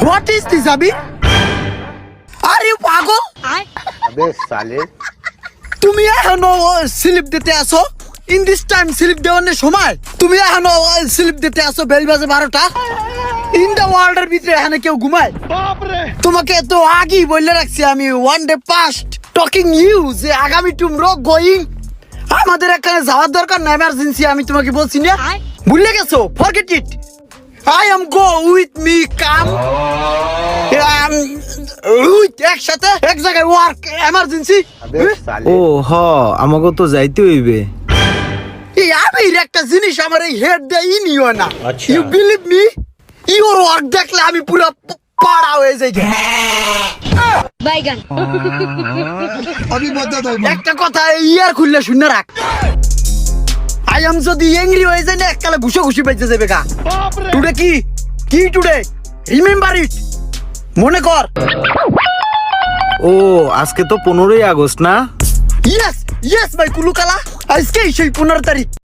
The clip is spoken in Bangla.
হোয়াট ইজ দিস আবি? আর ইউ পাগল? अबे साले তুমি এখনো স্লিপ দিতে আসো? ইন দিস টাইম স্লিপ দেওয়ার সময় তুমি এখনো স্লিপ দিতে আসো? বেল বাজে 12টা। ইন দ্য ওয়ার্ল্ডের ভিতরে এখানে কেউ ঘুমায়? তোমাকে তো আগেই বলে রাখছি আমি, one day past talking you, যে আগামী টুমরো গোয়িং। আমাদের এখানে যাওয়ার দরকার না, এমার্জেন্সি। আমি তোমাকে বলছি না, ভুলে গেছো? Forget it. I am go with me, come with, একসাথে এক জায়গায় ওয়ার্ক, এমার্জেন্সি। अबे साले ও হ আমাকে তো যাইতে হইবে। এই আবির একটা জিনিস আমার এই হেড দিয়ে নিও না। আচ্ছা। You believe me, your work দেখলে আমি পুরো পাড়া হয়ে যাই। বাইগান একটা কথা ইয়ার খুললে শূন্য রাখ। আই এম যদি এংরি হয়ে যায় না, এককালে ঘুষে ঘুষি বেঁচে যাবে গা। টুডে কি কি টুডে, রিমেম্বার ইট, মনে কর। ও আজকে তো 15ই আগস্ট না? ইয়েস ইয়েস ভাই কুলুকালা, আজকে সেই 15 তারিখ।